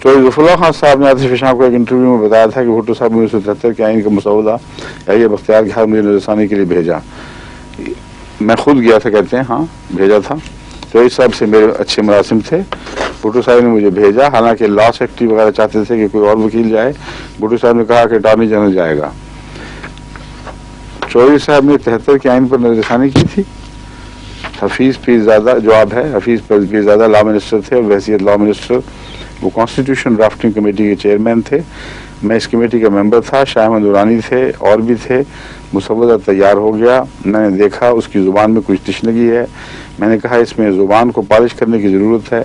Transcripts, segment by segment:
चौधरी ज़फ़रुल्लाह खान साहब ने आतिश शाह को एक इंटरव्यू में बताया था कि भुट्टो साहब ने 1973 के आइन का मसौदा या बख्तियार के हाथ मुझे नजरसानी के लिए भेजा। मैं खुद गया था, कहते हैं, हाँ भेजा था। चौधरी साहब से मेरे अच्छे मुलाजिम थे, भुट्टो साहब ने मुझे भेजा। हालांकि लॉ सेक्रेटरी वगैरह चाहते थे कि कोई और वकील जाए, भुट्टो साहब ने कहा कि अटॉर्नी जनरल जाएगा। चौधरी साहब ने 73 के आइन पर नजरसानी की थी। हफीज पीरजादा जवाब है, हफीज पीरजादा लॉ मिनिस्टर थे और बहैसियत लॉ मिनिस्टर वो कॉन्स्टिट्यूशन ड्राफ्टिंग कमेटी के चेयरमैन थे। मैं इस कमेटी का मेंबर था, शाह अहमद दुरानी थे और भी थे। मुसवदा तैयार हो गया, मैंने देखा उसकी ज़ुबान में कुछ तशनगी है। मैंने कहा इसमें ज़ुबान को पॉलिश करने की ज़रूरत है।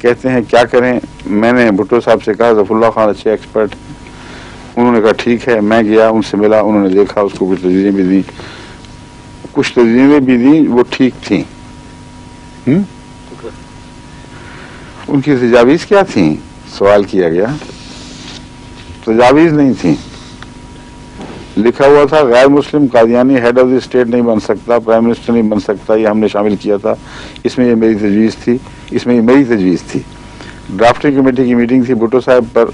कहते हैं क्या करें। मैंने भुट्टो साहब से कहा ज़फ़रुल्लाह खान अच्छे एक्सपर्ट, उन्होंने कहा ठीक है। मैं गया, उनसे मिला, उन्होंने देखा, उसको कुछ तजवीज़ें भी दी, कुछ तजवीज़ें भी दी, वो ठीक थी। उनकी तजावीज़ क्या थी, सवाल किया गया। तजावीज़ नहीं थी, लिखा हुआ था गैर मुस्लिम Qadiani head of the state नहीं बन सकता, प्राइम मिनिस्टर नहीं बन सकता, ये हमने शामिल किया था। इसमें ये मेरी तजवीज़ थी, इसमें ये मेरी तजवीज़ थी। ड्राफ्टिंग कमेटी की मीटिंग थी, भुट्टो साहब पर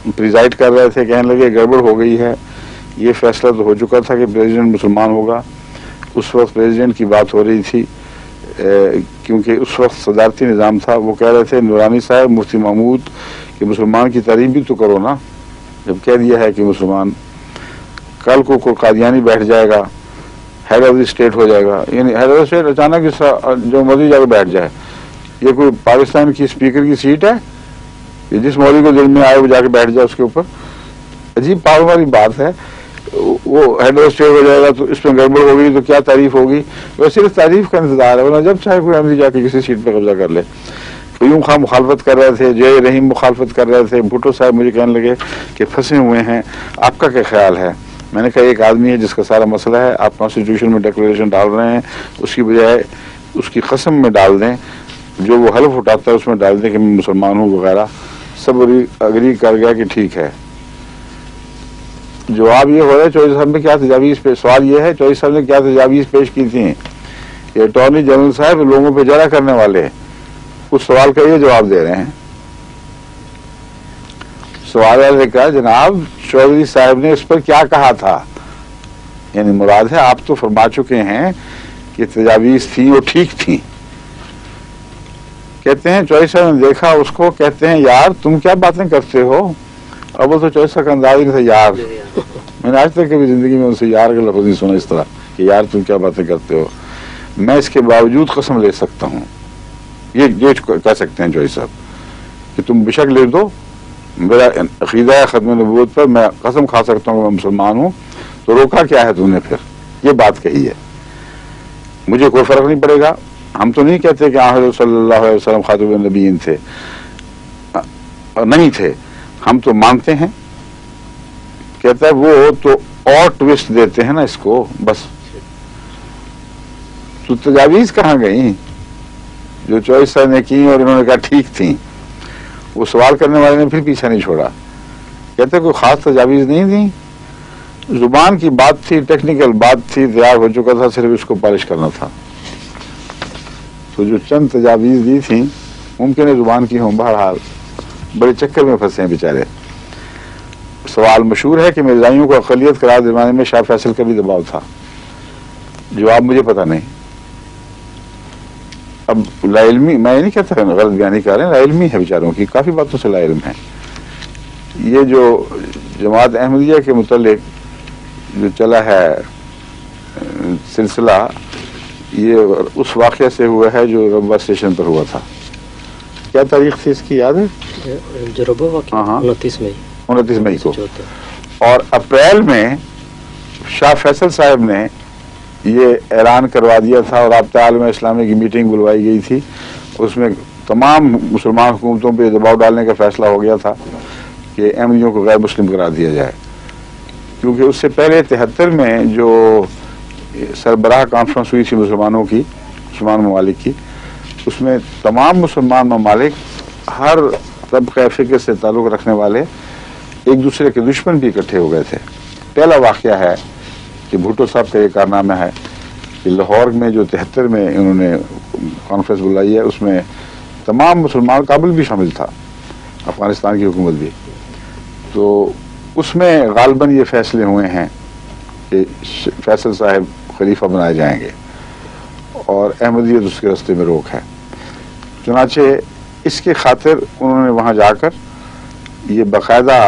प्रिजाइड कर रहे थे। कहने लगे गड़बड़ हो गई है, ये फैसला तो हो चुका था कि प्रेसिडेंट मुसलमान होगा। उस वक्त प्रेसिडेंट की बात हो रही थी, क्योंकि उस वक्त सदारती निज़ाम था। वो कह रहे थे नूरानी साहब, मुफ्ती महमूद कि मुसलमान की तारीफ भी तो करो ना, जब कह दिया है कि मुसलमान। कल को कोई कादियानी बैठ जाएगा, हेड ऑफ द स्टेट हो जाएगा, यानी हेड ऑफ द स्टेट अचानक जो मर्जी जाकर बैठ जाए। ये कोई पाकिस्तान की स्पीकर की सीट है, ये जिस मौलवी को दिल में आए वो जाके बैठ जाए उसके ऊपर। अजीब पावर वाली बात है। वो हेड ऑफ स्टेट हो जाएगा तो इसमें गड़बड़ होगी तो क्या तारीफ होगी। तो सिर्फ तारीफ का इंतजार है, वरना जब चाहे कोई अहमदी जाके किसी सीट पर कब्जा कर ले। यूं खां मुखालफत कर रहे थे, जय रहीम मुखालफत कर रहे थे। भुट्टो साहब मुझे कहने लगे कि फंसे हुए हैं, आपका क्या ख्याल है। मैंने कहा एक आदमी है जिसका सारा मसला है, आप कॉन्स्टिट्यूशन में डिक्लेरेशन डाल रहे हैं, उसकी बजाय उसकी कसम में डाल दें, जो वो हल्फ उठाता है उसमें डाल दें कि मैं मुसलमान हूँ वगैरह। सब अग्री कर गया कि ठीक है। जवाब ये हो रहा है चौधरी साहब ने क्या तजावीज़ पे, सवाल ये है चौधरी साहब ने क्या तजावीज़ पेश की थी। ये अटॉर्नी जनरल साहब लोगों पे जरा करने वाले उस सवाल का ये जवाब दे रहे हैं। सवाल वाले का जनाब चौधरी साहब ने इस पर क्या कहा था, यानी मुराद है आप तो फरमा चुके हैं कि तजावीज़ थी वो ठीक थी। कहते हैं चौधरी साहब ने देखा उसको, कहते हैं यार तुम क्या बातें करते हो। अब वो तो चौधरी साहब का अंदाज नहीं था यार। मैंने आज तक कभी जिंदगी में उनसे यार का लफ्ज़ नहीं सुना इस तरह कि यार तुम क्या बातें करते हो। मैं इसके बावजूद कसम ले सकता हूँ, ये कह सकते हैं चौधरी साहब कि तुम बेशक ले दो, मेरा अकीदा है खत्म नबूवत पर, मैं कसम खा सकता हूँ मैं मुसलमान हूँ। तो रोका क्या है तुमने, फिर ये बात कही है। मुझे कोई फर्क नहीं पड़ेगा। हम तो नहीं कहते कि आखिर सल्लल्लाहु अलैहि वसल्लम खातमुन नबीयीन थे, नहीं थे, हम तो मानते हैं। कहता है वो तो और ट्विस्ट देते हैं ना इसको, बस। तो तजावीज़ कहाँ गई जो चौधरी साहब ने की और इन्होंने कहा ठीक थी। वो सवाल करने वाले ने फिर पीछा नहीं छोड़ा। कहते कोई खास तजावीज़ नहीं दी, जुबान की बात थी, टेक्निकल बात थी, तैयार हो चुका था, सिर्फ इसको पॉलिश करना था। तो जो चंद तजावीज़ दी थी मुमकिन है जुबान की हों, बहरहाल बड़े चक्कर में फंसे हैं बेचारे। सवाल मशहूर है कि मिर्ज़ाइयों को अक़लियत करार दिलाने में शाह फैसल का भी दबाव था। जवाब मुझे पता नहीं। अब लाइल्मी, मैं नहीं कहता गलत बयानी कर रहे हैं, लाइल्मी है बेचारों की, काफ़ी बातों से लाइल्म है। ये जो जमात अहमदिया के मुतल्लिक जो चला है सिलसिला, ये उस वाक़े से हुआ है जो रब्बा स्टेशन पर हुआ था। क्या तारीख थी इसकी याद है? जो रब्बा वाक़या 29 मई को। और अप्रैल में शाह फैसल साहब ने ये ऐलान करवा दिया था और राब्ता आलम इस्लामी की मीटिंग बुलवाई गई थी। उसमें तमाम मुसलमान हुकूमतों पर दबाव डालने का फैसला हो गया था कि अहमदियों को गैर मुस्लिम करार दिया जाए, क्योंकि उससे पहले 73 में जो सरबराह कॉन्फ्रेंस हुई थी मुसलमानों की, मुसलमान ममालिक की, उसमें तमाम मुसलमान ममालिक हर तबक़े फ़िक्र से ताल्लुक़ रखने वाले एक दूसरे के दुश्मन भी इकट्ठे हो गए थे। पहला वाक़या है कि भुट्टो साहब का ये कारनामा है कि लाहौर में जो 73 में इन्होंने कॉन्फ्रेंस बुलाई है, उसमें तमाम मुसलमान, काबुल भी शामिल था, अफगानिस्तान की हुकूमत भी, तो उसमें गालबन ये फैसले हुए हैं कि फैसल साहब खलीफा बनाए जाएंगे और अहमदियत उसके रास्ते में रोक है। चुनाचे इसके खातिर उन्होंने वहाँ जाकर ये बाकायदा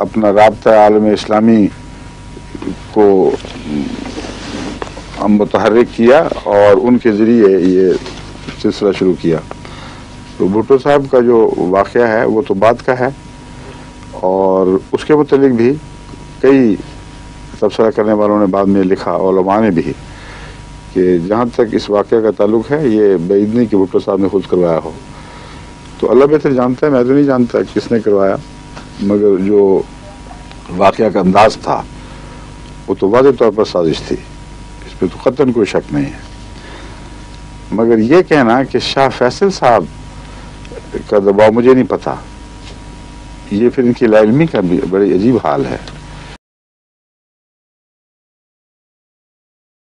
अपना राब्ता आलम इस्लामी को मुतहर्रिक किया और उनके ज़रिए ये सिलसिला शुरू किया। तो भुट्टो साहब का जो वाक़या है वो तो बाद का है, और उसके मुतालिक भी कई तबसरा करने वालों ने बाद में लिखा, उलमा ने भी, कि जहाँ तक इस वाक़े का ताल्लुक है ये बैद नहीं कि भुट्टो साहब ने खुद करवाया हो। तो अल्लाह बेहतर जानता है, मैं तो नहीं जानता किसने करवाया, मगर जो वाक़या का अंदाज था वो तो वाज़ेह तौर पर साजिश थी, इस पर तो क़तन कोई शक नहीं है। मगर ये कहना कि शाह फैसल साहब का दबाव मुझे नहीं पता, ये फिर इनकी लाइल्मी का भी बड़ी अजीब हाल है।